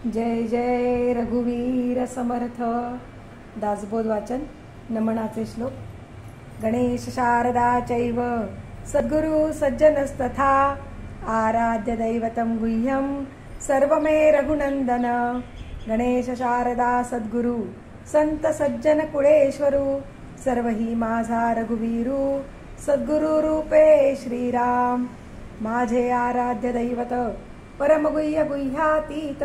जय जय रघुवीर समर्थ. दासबोध वाचन. नमनाचे श्लोक. गणेश शारदा चैव सद्गुरु सज्जनस्तथा आराध्य दैवतं गुह्यं सर्वमे रघुनंदन. गणेश शारदा सद्गुरु संत सज्जन कुळेश्वरू सर्वही माझा रघुवीरू सद्गुरु रूपे श्रीराम. माझे आराध्य दैवत परमगुह्य गुह्यातीत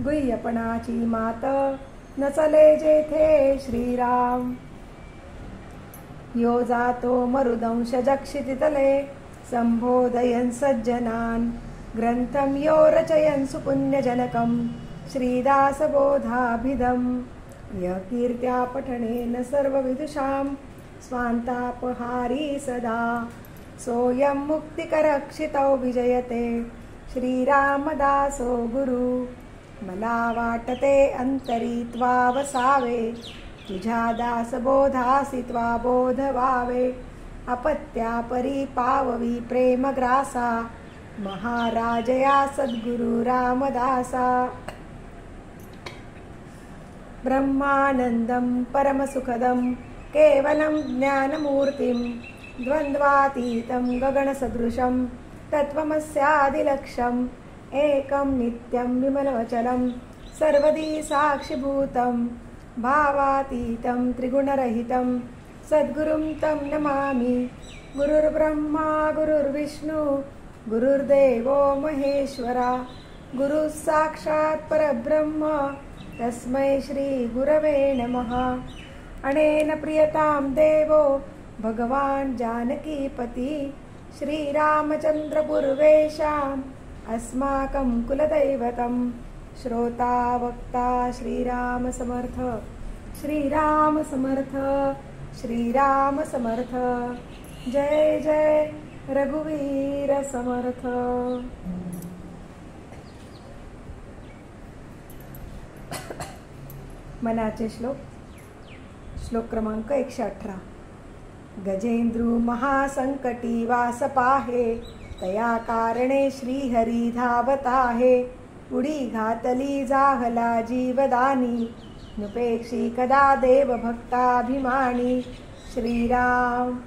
गुह्यपणाची मात नचले जेथे श्रीराम. यो जातो मरुदंश जक्षितितले संबोधयन् सज्जनान् ग्रंथं यो रचयन् सुपुण्यजनकं श्रीदासबोधाभिधम्. यः कीर्त्या पठनेन सर्वविदुषां स्वान्तापहारी सदा सोऽयं मुक्तिकरक्षितौ विजयते श्रीरामदासो गुरु. मला वाटते अंतरी त्वा वसावे तुझ्या दासबोधासी त्वा बोध व्हावे. अपत्या परी पाववी प्रेमग्रासा महाराजया सद्गुरु रामदासा. ब्रह्मानंदं परमसुखदं केवलं ज्ञानमूर्तिं द्वन्द्वातीतं गगनसदृशं तत्त्वमस्यादिलक्ष्यम् एकं नित्यं विमलवचलं सर्वदी साक्षिभूतं भावातीतं त्रिगुणरहितं सद्गुरुं तं नमामि. गुरुर्ब्रह्मा गुरुर्विष्णु गुरुर्देवो महेश्वरा गुरुः साक्षात् परब्रह्म तस्मै श्री गुरवे नमः. अनेन प्रियतां देवो भगवान् जानकीपति श्रीरामचन्द्रपूर्वेशाम् अस्माकं कुलदैवतं. श्रोता वक्ता श्रीराम समर्थ श्रीराम समर्थ श्रीराम समर्थ. जय जय रघुवीर समर्थ. मनाचे श्लोक. श्लोक क्रमांक 118. गजेंद्रू महासंकटी वास पाहे तया कारणे श्रीहरी धावताहे. उडी घातली जाहला जीवदानी नुपेक्षी कदा देव भक्ताभिमानी. श्रीराम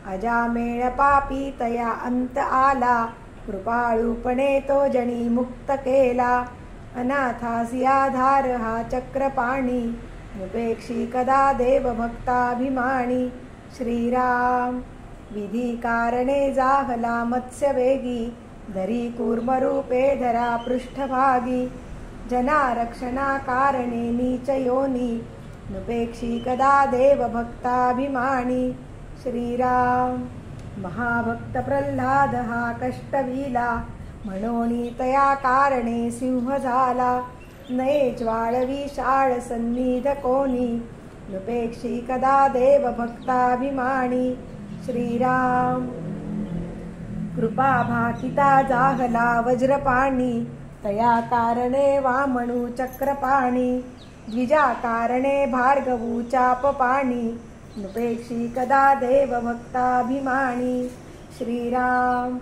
अजामेळ पापी तया अंत आला कृपाळूपणे तो जणी मुक्त केला. अनाथासी आधार हा चक्रपाणी नुपेक्षी कदा देव भक्ताभिमानी. श्रीराम विधी कारणे जाहला मत्स्यवेगी धरी कूर्मरूपे धरा पृष्ठभागी. जना रक्षणा कारणे नीच योनी नुपेक्षी कदा देव भक्ताभिमानी. श्रीराम महाभक्त प्रल्हाद हा कष्टविला म्हणोनी तया कारणे सिंह झाला. नये ज्वाळवी शाळ सन्निध कोणी नुपेक्षी कदा देव भक्ताभिमानी. श्रीराम कृपा भाकिता जाहला वज्रपाणी तया कारणे वामणू चक्रपाणी. द्विजा कारणे भार्गवू चापपाणी नुपेक्षी कदा देव भक्ताभिमानी. श्रीराम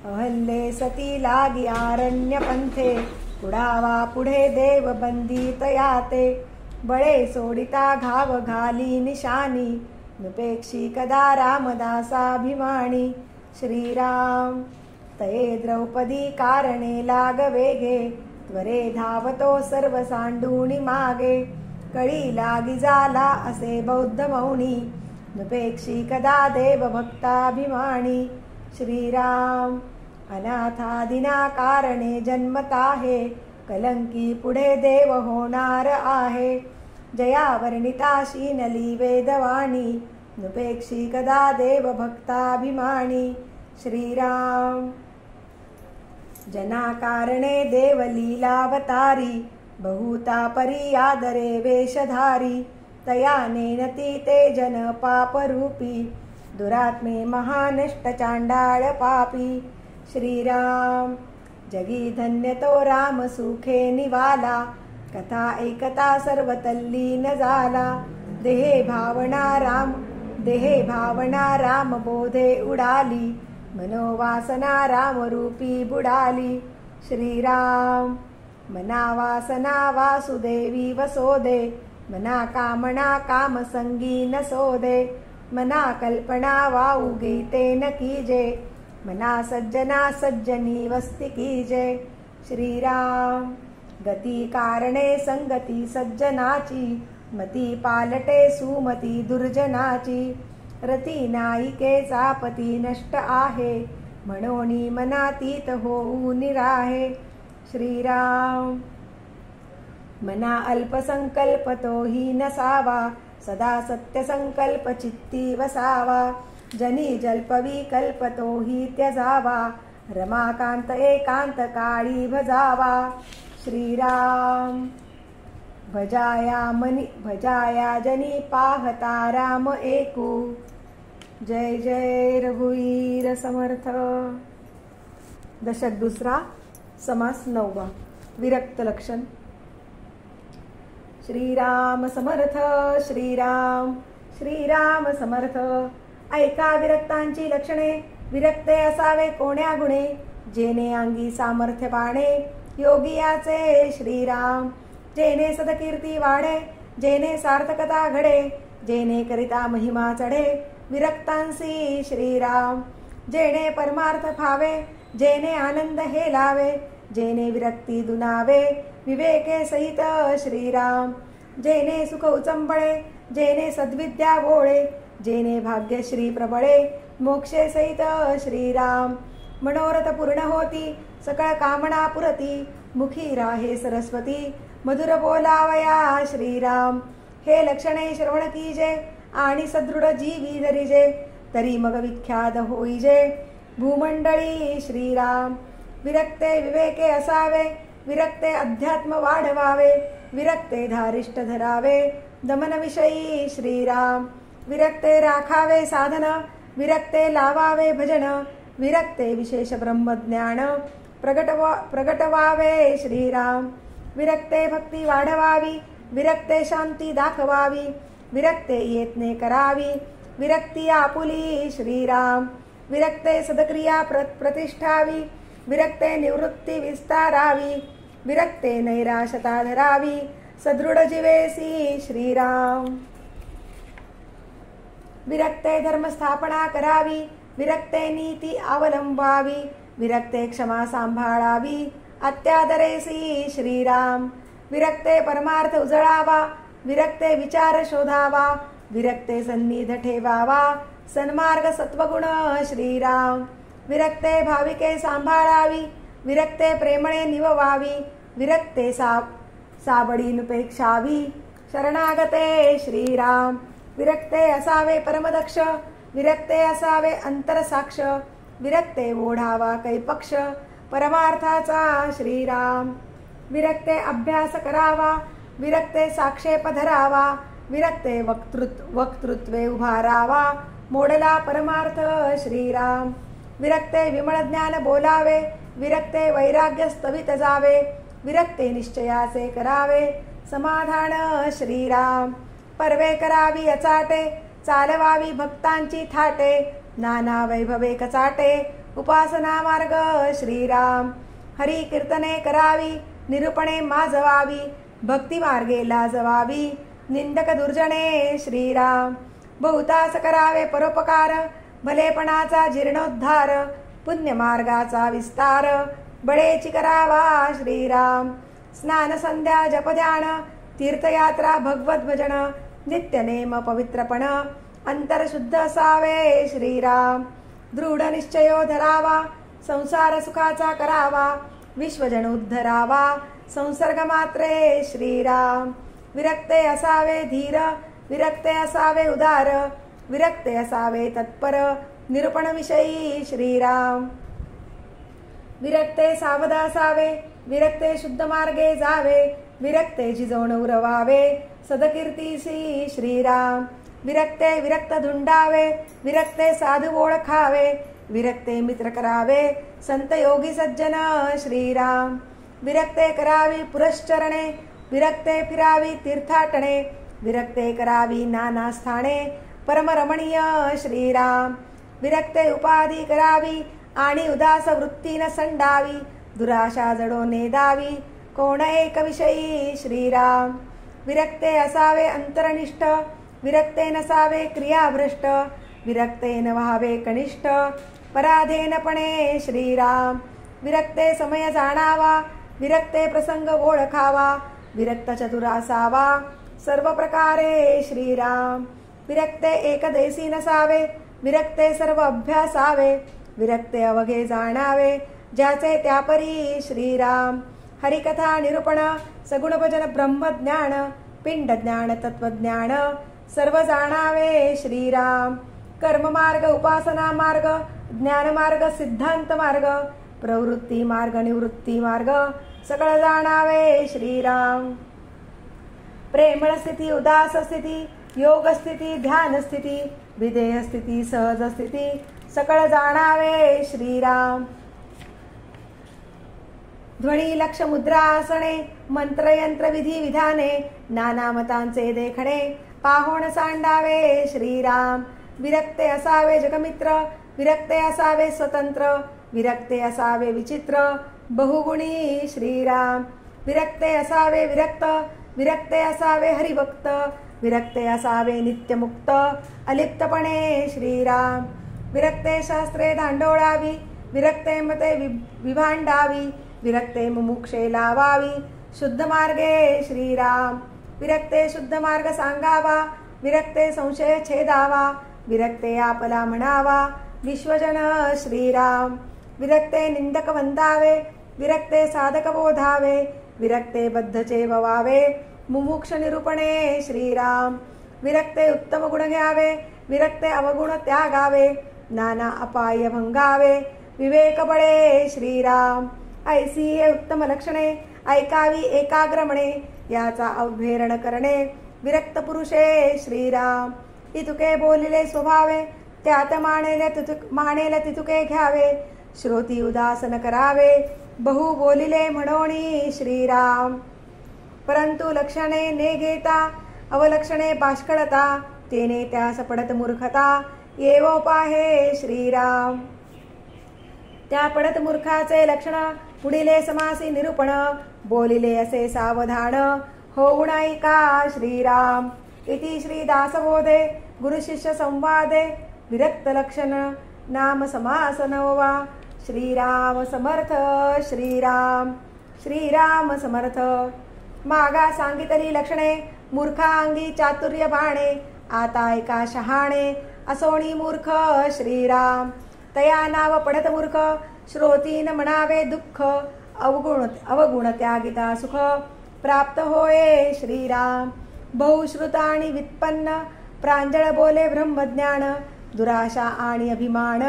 अहल्ये सती लागी आरण्यपंथे पुढावा पुढे देव बंदी तयाते. बळे सोडिता घाव घाली निशानी नुपेक्षी कदा रामदासाभिमानी. श्रीराम तये द्रौपदी कारणे लाग वेगे त्वरे धावतो सर्व सांडूणी मागे. कळी लागी जाला असे बौद्ध मौनी नुपेक्षी कदा देव भक्ताभिमानी. श्रीराम अनाथादिना कारणे जन्मताहे कलंकी पुढे देव होणार आहे. जया वर्णिता शीनली वेदवाणी नुपेक्षी कदा देव भक्ताभिमानी. श्रीराम जना कारणे देव लीलावतारी बहुता परी आदरे वेशधारी. तया नेनती ते जन पापरूपी दुरात्मे महानष्ट चांडाळ पापी. श्रीराम जगी धन्य तो राम सुखे निवाला कथा ऐकता सर्व तल्लीन झाला. देहे भावना राम बोधे उडाली मनोवासना राम रूपी बुडाली. श्रीराम मना वासना वासुदेवी वसोदे, मना कामना कामसंगी नसोदे, मना कल्पना वाउगी ते न कीजे, मना सज्जना सज्जनी वस्ती कीजे. श्रीराम. गती कारणे संगती सज्जनाची, मती पालटे सुमती दुर्जनाची, रती नाईकेचा पती नष्ट आहे, म्हणोनी मनातीत होऊ निराहे. श्रीराम. मना अल्पसंकल्प तोही नसावा, सदा सत्यसंकल्प चित्ती वसावा, जनी जल्पविकल्प तोही त्यजावा, रमाकांत एकांत काळी भजावा. श्रीराम. भजाया जनी पाहता राम एकू. जय जय रघुवीर समर्थ. दशक दुसरा, समास 9वा. विरक्त लक्षण. श्रीराम समर्थ. श्रीराम. श्रीराम समर्थ. ऐका विरक्तांची लक्षणे. विरक्ते असावे कोण्या गुणे, जेने अंगी सामर्थ्य बाणे, योगियाचे श्रीराम. जेने सदकीर्ती वाढे, जेने सार्थकता घडे, जेने करिता महिमा चढे, विरक्तांसी श्रीराम. जेने परमार्थ फावे, जेने आनंद हे लावे, जेने विरक्ती दुनावे, विवेके सहित श्रीराम. जेने सुख उचंबळे, जेने सद्विद्या भोळे, जेने भाग्यश्री प्रबळे, मोक्षे सहित श्रीराम. मनोरथ पूर्ण होती, सकळ कामना पुरती, मुखी राहे सरस्वती, मधुर बोलावया श्रीराम. हे लक्षणे श्रवण कीजे, आणि सदृढ जीवी धरिजे, तरी मग विख्यात होईजे भूमंडळी श्रीराम. विरक्ते विवेके असावे, विरक्ते अध्यात्म वाढवावे, विरक्ते धारिष्ट धरावे, दमन विषयी श्रीराम. विरक्ते राखावे साधन, विरक्ते लावावे भजन, विरक्ते विशेष ब्रह्मज्ञान प्रगटवावे श्रीराम. विरक्ते भक्ती वाढवावी, विरक्ते शांती दाखवावी, विरक्ते यत्ने करावी, विरक्ती आपुली श्रीराम. विरक्ते सदक्रिया प्रतिष्ठावी, विरक्ते निवृत्ती विस्तारावी, विरक्ते नैराशता धरावी, सदृढ जीवेसी श्रीराम. विरक्ते धर्म स्थापना करावी, विरक्ते नीती अवलंबावी, विरक्ते क्षमा सांभाळावी, अत्यादरेसी श्रीराम. विरक्ते परमार्थ उजळावा, विरक्ते विचार शोधावा, विरक्ते सन्निध ठेवावा, सन्मार्ग सत्वगुण श्रीराम. विरक्ते भाविके सांभाळावी, विरक्ते प्रेमळे निववावी, विरक्ते साबडीनुपेक्षावी, शरणागते श्रीराम. विरक्ते असावे परमदक्ष, विरक्ते असावे अंतरसाक्ष, विरक्ते ओढावा कैपक्ष, परमार्थाचा श्रीराम. विरक्ते अभ्यास करावा, विरक्ते साक्षेप धरावा, विरक्ते वक्तृत्वे उभारावा, मोडला परमार्थ श्रीराम. विरक्ते विमळ ज्ञान बोलावे, विरक्ते वैराग्य स्तवित जावे, विरक्ते निश्चयाचे करावे, समाधान श्रीराम. पर्वे करावी अचाटे, चालवावी भक्तांची थाटे, नाना वैभवे कचाटे, उपासना मार्ग श्रीराम. हरी कीर्तने करावी, निरूपणे माजवावी, भक्ती मार्गे लाजवावी, निंदक दुर्जने श्रीराम. बहुतास करावे परोपकार, भलेपणाचा जीर्णोद्धार, पुण्य मार्गाचा विस्तार, बळेची करावा श्रीराम. स्नान संध्या जपध्यान, तीर्थयात्रा भगवत भजन, नित्यनेम पवित्रपण, अंतरशुद्ध असावे श्रीराम. दृढ निश्चयो धरावा, संसार सुखाचा करावा, विश्वजन उद्धरावा, संसर्ग मात्रे श्रीराम. विरक्ते असावे धीर, विरक्ते असावे उदार, विरक्ते असावे तत्पर, निरूपण विषयी श्रीराम. विरक्ते सावध असावे, विरक्ते शुद्ध मार्गे जावे, विरक्ते जिजवण उरवावे, सदकीर्तीसी श्रीराम. विरक्ते विरक्त धुंडावे, विरक्ते साधू ओळखावे, विरक्ते मित्र करावे, संत योगी सज्जन श्रीराम. विरक्ते करावी पुरश्चरणे, विरक्ते फिरावी तीर्थाटणे, विरक्ते करावी नाना स्थाने, परमरमणीय श्रीराम. विरक्ते उपाधी करावी, आणि उदास वृत्तीन संडावी, दुराशा जडो नेदावी, कोण एक विषयी श्रीराम. विरक्ते असावे अंतरनिष्ठ, विरक्ते नसावे क्रियाभ्रष्ट, विरक्ते न व्हावे कनिष्ठ, पराधीनपणे श्रीराम. विरक्ते समय जाणावा, विरक्ते प्रसंग ओळखावा, विरक्त चतुर असावा सर्व प्रकारे श्रीराम. विरक्ते एकदेशी नसावे, विरक्ते सर्व अभ्यासावे, विरक्ते अवघे जाणावे ज्याचे त्यापरी श्रीराम. हरिकथा निरूपण, सगुण भजन ब्रह्मज्ञान, पिंड ज्ञान तत्वज्ञान सर्व जाणावे श्रीराम. कर्म मार्ग, उपासना मार्ग, ज्ञान मार्ग, सिद्धांत मार्ग, प्रवृत्ती मार्ग, निवृत्ती मार्ग सकळ जाणावे श्रीराम. प्रेमळ स्थिती, उदास स्थिती, योग स्थिती, ध्यान स्थिती, विधेय स्थिती, सहज स्थिती सकळ जाणावे श्रीराम. ध्वनी लक्ष मुद्रा आसने, मंत्र यंत्र विधी विधाने, नाना मतांचे देखणे पाहोण सांडावे श्रीराम. विरक्ते असावे जगमित्र, विरक्ते असावे स्वतंत्र, विरक्ते असावे विचित्र बहुगुणी श्रीराम. विरक्ते असावे विरक्त, विरक्ते असावे हरिभक्त, विरक्ते असावे नित्यमुक्त अलिप्तपणे श्रीराम. विरक्ते शास्त्रे दांडोळावी, विरक्ते मते विभांडावी, विरक्ते मुमुक्षे लावावी शुद्ध मार्गे श्रीराम. विरक्ते शुद्ध मार्ग सांगावा, विरक्ते संशय छेदावा, विरक्ते आपला म्हणावा विश्वजन श्रीराम. विरक्ते निंदक वंदावे, विरक्ते साधक बोधावे, विरक्ते बद्धचे ववावे मुमुक्ष निरूपणे श्रीराम. विरक्ते उत्तम गुण घ्यावे, विरक्ते अवगुण त्यागावे, नाना अपाय भंगावे विवेक बळे श्रीराम. ऐसी हे उत्तम लक्षणे ऐकावी एकाग्रमणे, याचा अवहेरण करणे विरक्त पुरुषे श्रीराम. इतुके बोलिले स्वभावे, त्यात मानेल तितुके घ्यावे, श्रोती उदासन करावे बहु बोलिले म्हणोनी श्रीराम. परंतु लक्षणे ने घेता, अवलक्षणे बाष्कळता, तेने त्यास पडत मूर्खता येवोपाहे श्रीराम. त्या पडत मूर्खाचे लक्षण पुढिले समासी निरूपण, बोलिले असे सावधान होऊन ऐका श्रीराम. इति श्री दासबोधे गुरु शिष्य संवादे विरक्त लक्षण नाम समास नववा. श्रीराम समर्थ, श्रीराम श्रीराम समर्थ. मागा सांगितली लक्षणे मूर्खांगी चातुर्य बाणे, आता ऐका शहाणे असोणी मूर्ख श्रीराम. तया नाव पडत मूर्ख, श्रोतीन म्हणावे दुःख, अवगुण त्यागिता सुख प्राप्त होय श्रीराम. बहुश्रुत आणि व्युत्पन्न, प्रांजळ बोले ब्रह्मज्ञान, दुराशा आणि अभिमान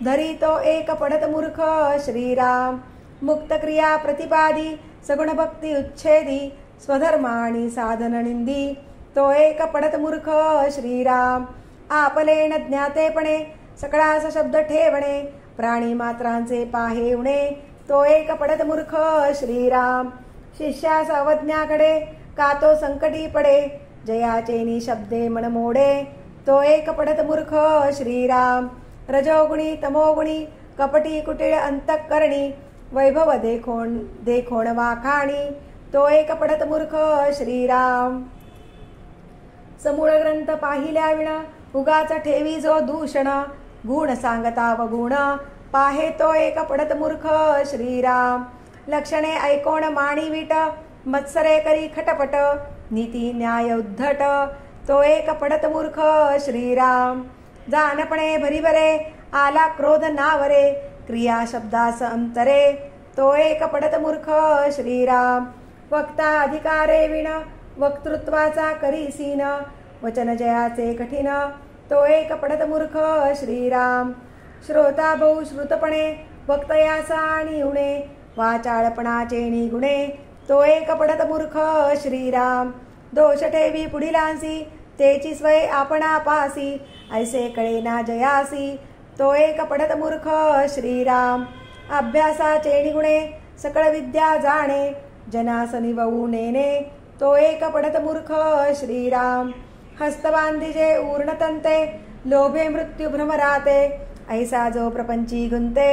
धरी तो एक पडत मूर्ख श्रीराम. मुक्त क्रिया प्रतिपादी, सगुण भक्ती उच्छेदी, स्वधर्म आणि साधन निंदी तो एक पडत मूर्ख श्रीराम. आपलेन ज्ञातेपणे सकळास शब्द ठेवणे, प्राणी मात्रांचे पाहेवणे तो एक पडत मूर्ख श्रीराम. शिष्यास अवज्ञाकडे का तो संकटी पडे, जयाचे निशब्दे मन मोडे तो एक पडत मूर्ख श्रीराम. रजोगुणी तमोगुणी कपटी कुटिळ अंतःकरणी, वैभव देखोण वाखाणी तो एक पडत मूर्ख श्रीराम. समूळ ग्रंथ पाहिल्या विण, उगाच ठेवी जो दूषण, गुण सांगता व गुण पाहे तो एक पडत मूर्ख श्रीराम. लक्षणे ऐकोण माणी विट, मत्सरे करी खटपट, नीती न्याय उद्धट तो एक पडत मूर्ख श्रीराम. जानपणे भरीवरे, आला क्रोध नावरे, क्रिया शब्दास अंतरे तो एक पडत मूर्ख श्रीराम. वक्ता अधिकारे विण, वक्तृत्वाचा करीसीन, वचन जयाचे कठीण तो एक पडत मूर्ख श्रीराम. श्रोता बहुश्रुतपणे, वक्तयाचा आणि उणे, वाचाळपणाचे निगुणे तो एक पडत मूर्ख श्रीराम. दोष ठेवी पुढिलांसी, तेची स्वय आपणा पासी, ऐसे कळे ना जयासी तो एक पडत मूर्ख श्रीराम. अभ्यासाचे निगुणे, सकळ विद्या जाणे, जनास निववू नेणे तो एक पडत मूर्ख श्रीराम. हस्तबांधीजे ऊर्णतंते, लोभे मृत्यू भ्रमराते, ऐसा जो प्रपंची गुंते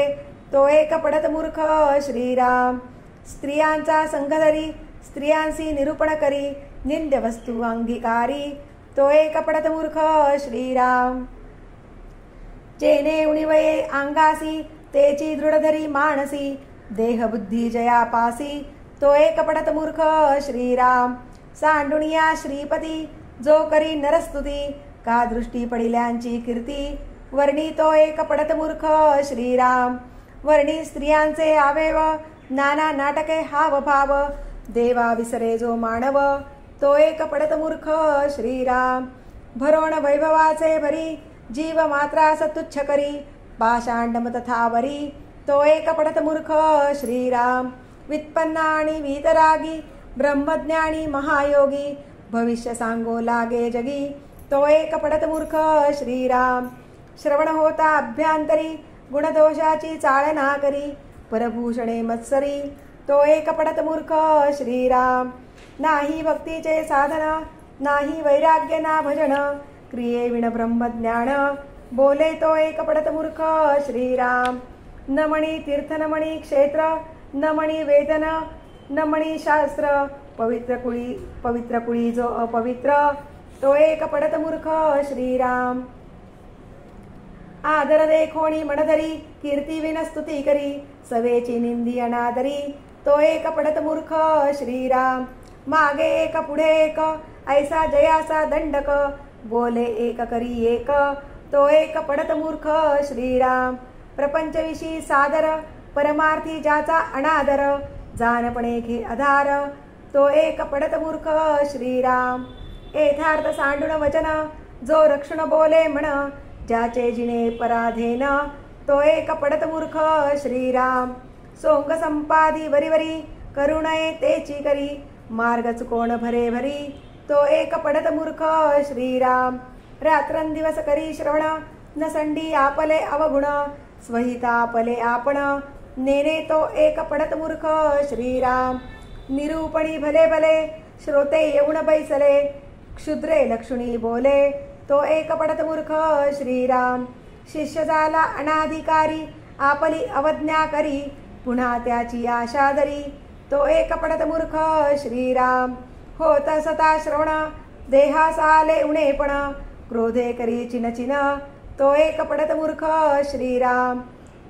तो एक पडत मूर्ख श्रीराम. स्त्रियांचा संघधरी स्त्रियांसी निरूपण करी निंद्य वस्तू अंगीकारी तो एक पडत मूर्ख श्रीराम जेने उणिवये अंगासी तेची दृढधरी मानसी देह बुद्धी जया पासी तो एक पडत मूर्ख श्रीराम सांडुनिया श्रीपती जो करी नरस्तुती का दृष्टी पडिल्यांची कीर्ती वर्णी तो एक पडत मूर्ख श्रीराम वर्णी स्त्रियांचे आवेव नाना नाटके हाव भाव देवा विसरे जो मानव तो एक पडत मूर्ख श्रीराम भरोण वैभवाचे भरी जीव मात्रास तुच्छ करी पाषांडम तथावरी तो एक पडत मूर्ख श्रीराम वित्पन्ना आणि वीतरागी ब्रह्मज्ञानी महायोगी भविष्य सांगो लागे जगी तो एक पडत मूर्ख श्रीराम श्रवण होता अभ्यांतरी गुणदोषाची चाळना करी परभूषणे मत्सरी तो एक पडत मूर्ख श्रीराम नाही भक्तीचे साधन नाही वैराग्य ना भजन क्रिये विण ब्रह्मज्ञान बोले तो एक पडत मूर्ख श्रीराम न मणी तीर्थ न मणी क्षेत्र न मणी वेदन न मणी शास्त्र पवित्र कुळी जो अपवित्र तो एक पडत मूर्ख श्रीराम आदर देखोणी मनधरी कीर्ती विन स्तुती करी सवेची निंदी अनादरी तो एक पडत मूर्ख श्रीराम मागे एक पुढे एक ऐसा जयासा दंडक बोले एक करी एक तो एक पडत मूर्ख श्रीराम प्रपंचविषयी सादर परमार्थी ज्याचा अनादर जानपणे घे आधार तो एक पडत मूर्ख श्रीराम यथार्थ सांडून वचन जो रक्षण बोले म्हण ज्याचे जिने पराधेन तो एक पडत मूर्ख श्रीराम सोंग संपादी वरीवरी करुणये तेची करी मार्ग चुकोण भरे भरी तो एक पडत मूर्ख श्रीराम रात्रंदिवस करी श्रवण न संडी आपले अवगुण स्वहिता आपले आपण नेने तो एक पडत मूर्ख श्रीराम निरूपणी भले भले श्रोते येऊन बैसले क्षुद्रे लक्षुणी बोले तो एक पडत मूर्ख श्रीराम शिष्य झाला अनाधिकारी आपली अवज्ञा करी पुन्हा त्याची आशा धरी तो एक पडत मूर्ख श्रीराम होत सता श्रवण देहास आले उणेपण क्रोधे करी चिन तो एक पडत मूर्ख श्रीराम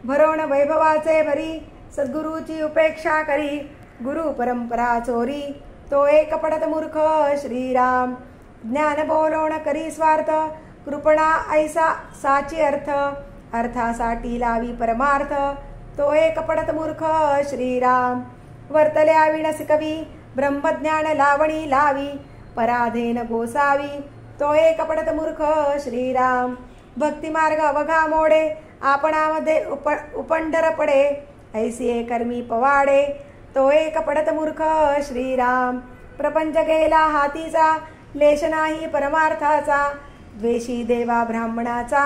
भरोण वैभवाचे भरी सद्गुरूची उपेक्षा करी गुरु परंपरा चोरी तो एक पडत मूर्ख श्रीराम ज्ञान बोलोण करी स्वार्थ कृपणा ऐसा साची अर्थासाठी लावी परमार्थ तो एक पडत मूर्ख श्रीराम वर्तल्या विणस कवी ब्रह्मज्ञान लावणी लावी पराधेन गोसावी तो एक पडत मूर्ख श्रीराम भक्तिमार्ग अवघा मोडे आपणामध्ये उपंडर पडे ऐसिये कर्मी पवाडे तो एक पडत मूर्ख श्रीराम प्रपंच गेला हातीचा लेश नाही परमार्थाचा द्वेषी देवा ब्राह्मणाचा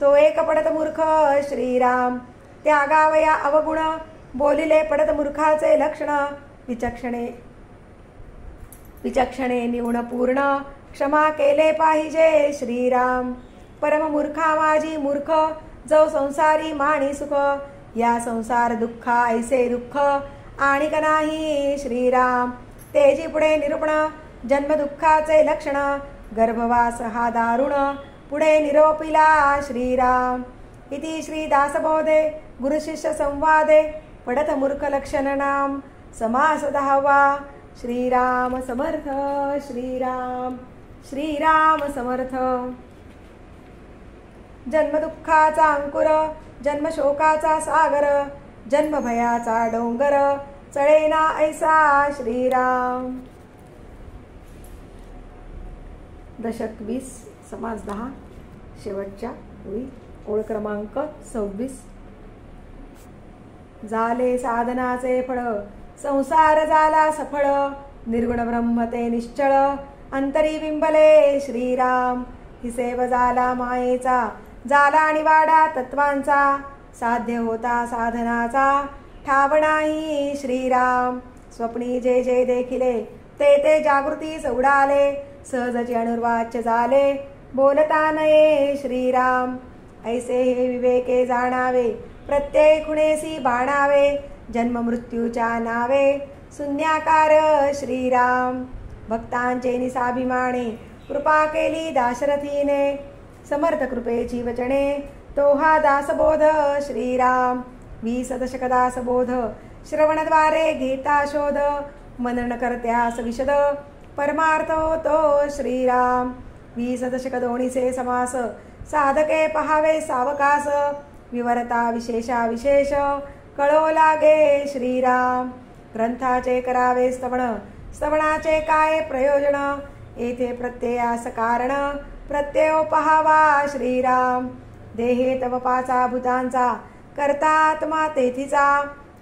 तो एक पडत मूर्ख श्रीराम त्यागावया अवगुण बोलिले पडत मूर्खाचे लक्षण विचक्षणे निवण पूर्ण क्षमा केले पाहिजे श्रीराम परम मूर्खा माझी मूर्ख जो संसारी माणी सुख या संसार दुःखा ऐसे दुःख आणिक नाही श्रीराम तेजी पुढे निरूपण जन्म दुःखाचे लक्षण गर्भवास हा दारुण पुढे निरोपिला श्रीराम इति श्री दासबोधे गुरुशिष्य संवादे पडत मूर्ख लक्षण नाम समास 10वा श्रीराम समर्थ श्रीराम श्रीराम समर्थ जन्म दुःखाचा अंकुर जन्म शोकाचा सागर जन्म भयाचा डोंगर चळेना ऐसा श्रीराम दशक 20 समास 10 शेवटच्या ओळी ओळ क्रमांक 26 झाले साधनाचे फळ संसार झाला सफळ निर्गुण ब्रह्म ते निश्चळ अंतरी बिंबले श्रीराम हिसेव झाला मायेचा झाला निवाडा तत्वांचा साध्य होता साधनाचा ठाव नाही श्रीराम स्वप्नी जे जे देखिले ते ते जागृतीस उडाले सहजचे अनुर्वाच्य झाले बोलता नये श्रीराम ऐसे हे विवेके जाणावे प्रत्येक खुणेसी बाणावे जन्म मृत्यूच्या नावे शून्याकार श्रीराम. भक्तांचे निसाभिमाने कृपा केली दाशरथीने, समर्थ कृपेची वचने तो हा दासबोध श्रीराम. 20 दशक दासबोध श्रवणद्वारे घेता शोध, मनन करत्यास विशद परमार्थ होतो श्रीराम. 20 दशक दोन्हीचे समास साधके पहावे सावकास, विवरता विशेषा विशेष कळो लागे श्रीराम. ग्रंथाचे करावे स्तवन, स्तवनाचे काय प्रयोजन, येथे प्रत्ययास कारण प्रत्ययो पहावा श्रीराम. देहे तव 5 भूतांचा करता आत्मा तेथीचा,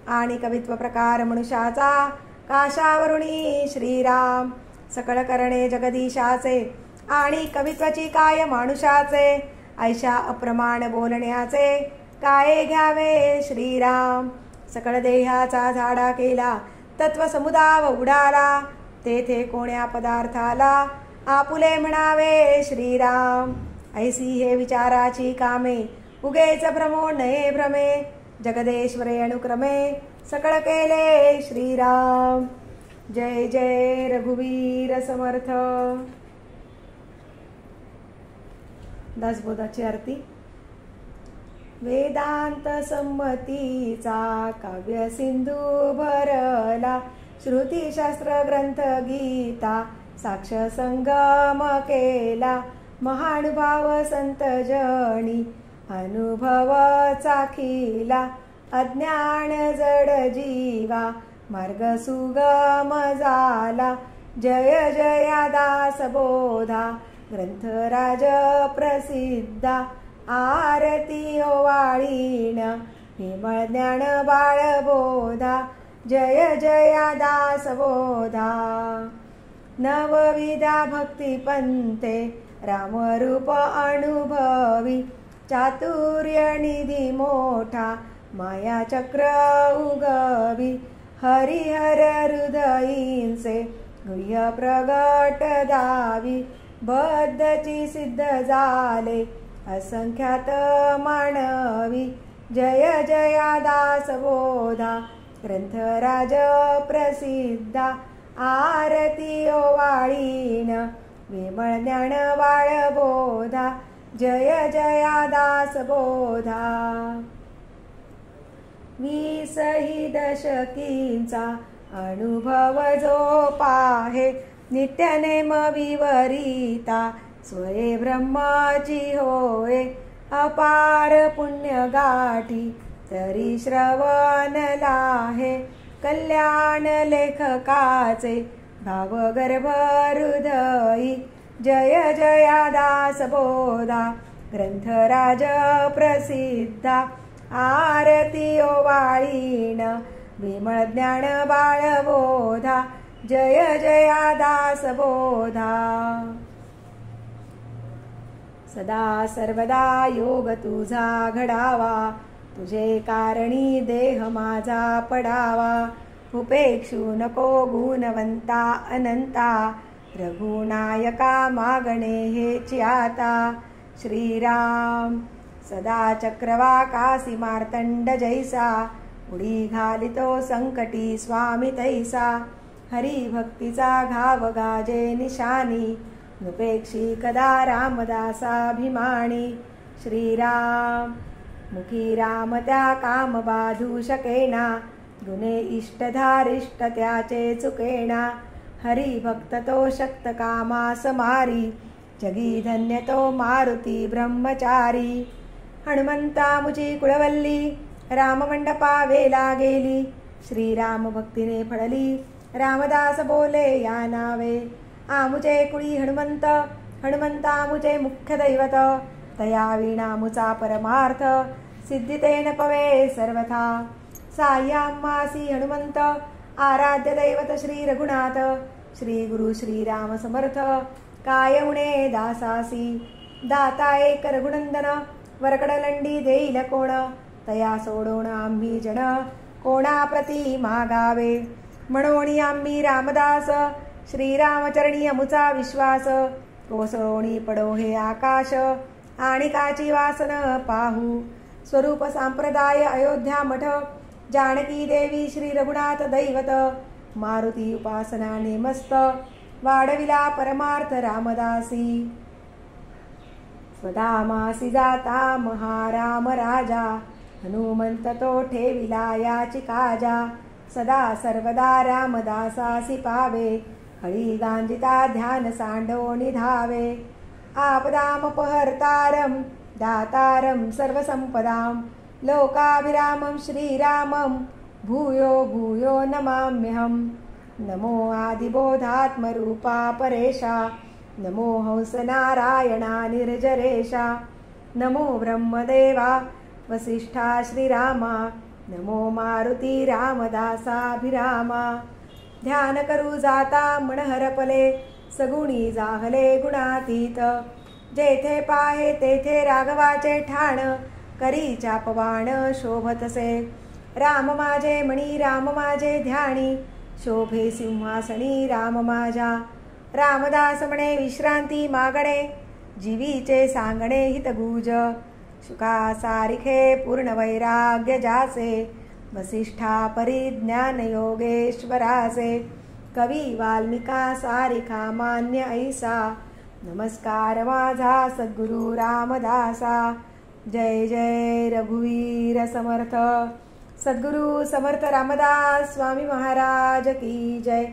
आणि कवित्व प्रकार मनुष्याचा काशावरुणी श्रीराम. सकळ करणे जगदीशाचे, आणि कवित्वाची काय मानुषाचे, ऐशा अप्रमाण बोलण्याचे काय घ्यावे श्रीराम. सकळ देहाचा झाडा केला तत्व समुदाव उडाला, तेथे कोण्या पदार्थाला आपुले म्हणावे श्रीराम. ऐसी हे विचाराची कामे उगेच भ्रमो नये भ्रमे, जगदेश्वरे अनुक्रमे सकळ केले श्रीराम. जय जय रघुवीर समर्थ. दासबोधाची आरती. वेदांत संमतीचा काव्य सिंधू भरला, श्रुतीशास्त्र ग्रंथ गीता साक्ष संगम केला, महानुभाव संत जणी अनुभव चाखिला, अज्ञान जड जीवा मार्ग सुगम झाला. जय जया दासबोधा ग्रंथराज प्रसिद्धा, आरती ओवाळीन विमळ ज्ञान बाळबोधा. जय जया दासबोधा. नवविधा भक्ती पंथे रामरूप अनुभवी, चातुर्य निधी मोठा माया चक्र उगवी. हरिहर हृदयींचे गुह्य प्रगट दावी, बद्धची सिद्ध झाले असंख्यात मानवी. जय जया दासबोधा ग्रंथराज प्रसिद्धा, आरती ओवाळीन विमळ ज्ञान बाळबोधा. जय जया दासबोधा. 20 दशकींचा अनुभव जो पाहे, नित्यनेम विवरिता स्वये ब्रह्माची होय. अपार पुण्य गाठी तरी श्रवण लाहे, कल्याण लेखकाचे भावगर्भ हृदयी. जय जया दासबोधा ग्रंथराज प्रसिद्धा, आरती ओवाळीन विमळ ज्ञान बाळबोधा. जय जया दासबोधा. सदा सर्वदा योग तुझा घडावा, तुझे कारणी देह माझा पडावा. उपेक्षू नको गुणवंता अनंता, रघुनायका मागणे हेची आता. श्रीराम. सदा चक्रवाकासी मार्तंड जैसा, उडी घालितो संकटी स्वामी तैसा. हरिभक्तीचा घाव गाजे निशानी, नुपेक्षी कदा रामदासाभिमानी. श्रीराम. मुखी राम त्या काम बाधू शकेना, गुणे इष्टधारिष्ट त्याचे चुकेना. हरिभक्त तो शक्त कामास मारी, जगी धन्य तो मारुती ब्रह्मचारी. हनुमंता मुची कुळवल्ली, राममंडपा वेला गेली. श्रीराम भक्तीने फळली, रामदास बोले या नावे. आमुचे कुळी हनुमंत, हनुमंता मुचे मुख्य दैवत. तया विना मुचा परमार्थ, सिद्धितेन पवे सर्वथा. साह्यामासी हनुमंत, आराध्य दैवत श्री रघुनाथ. श्री गुरु श्रीराम समर्थ, काय उणे दासासी. दाता एक रघुनंदन, वरकडलंडी देईल कोण. तया सोडून आम्ही जन, कोणाप्रती मागावे. म्हणून आम्ही रामदास, श्रीरामचरणी अमुचा विश्वास. कोसळोणी पडो हे आकाश, आणि काची वासन पाहू. स्वरूप संप्रदाय अयोध्या मठ, जानकी देवी श्री रघुनाथ दैवत मारुती उपासना नेमस्त वाढविला परमार्थ रामदासी स्वधामासी जाता महाराम राजा हनुमंत तो ठेविला याची काजा सदा सर्वदा रामदासासी पावे हळी गांजिता ध्यान सांडोनी धावे आपदामपहर्तारं दातारं सर्वसंपदां लोकाभिरामं श्रीरामं भूयो भूयो नमाम्यहं नमो आदिबोधात्मरूपा परेशा नमो हंसनारायणा निर्जरेशा नमो ब्रह्मदेवा वसिष्ठा श्रीरामा नमो मारुती रामदासाभिरामा ध्यान करू जाता मन हरपले सगुणी जाहले गुणातीत जेथे पाहे तेथे राघवाचे ठाण करी चापवाण शोभतसे राम माझे मणी राम माझे ध्यानी शोभे सिंहासनी राम माझा रामदास म्हणे विश्रांती मागणे जीवीचे सांगणे हितगुज शुका सारिखे पूर्ण वैराग्य जासे वसिष्ठा परिज्ञान योगेश्वरासे कवी वाल्मिका सारिखा मान्य ऐसा नमस्कार माझा सद्गुरु रामदासा जय जय रघुवीर समर्थ सद्गुरु समर्थ रामदास स्वामी महाराज की जय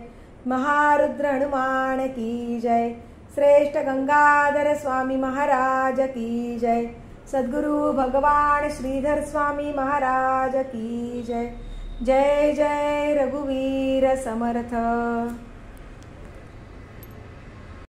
महारुद्र हनुमान की जय श्रेष्ठ गंगाधर स्वामी महाराज की जय सद्गुरु भगवान श्रीधर स्वामी महाराज की जय जय जय रघुवीर समर्थ।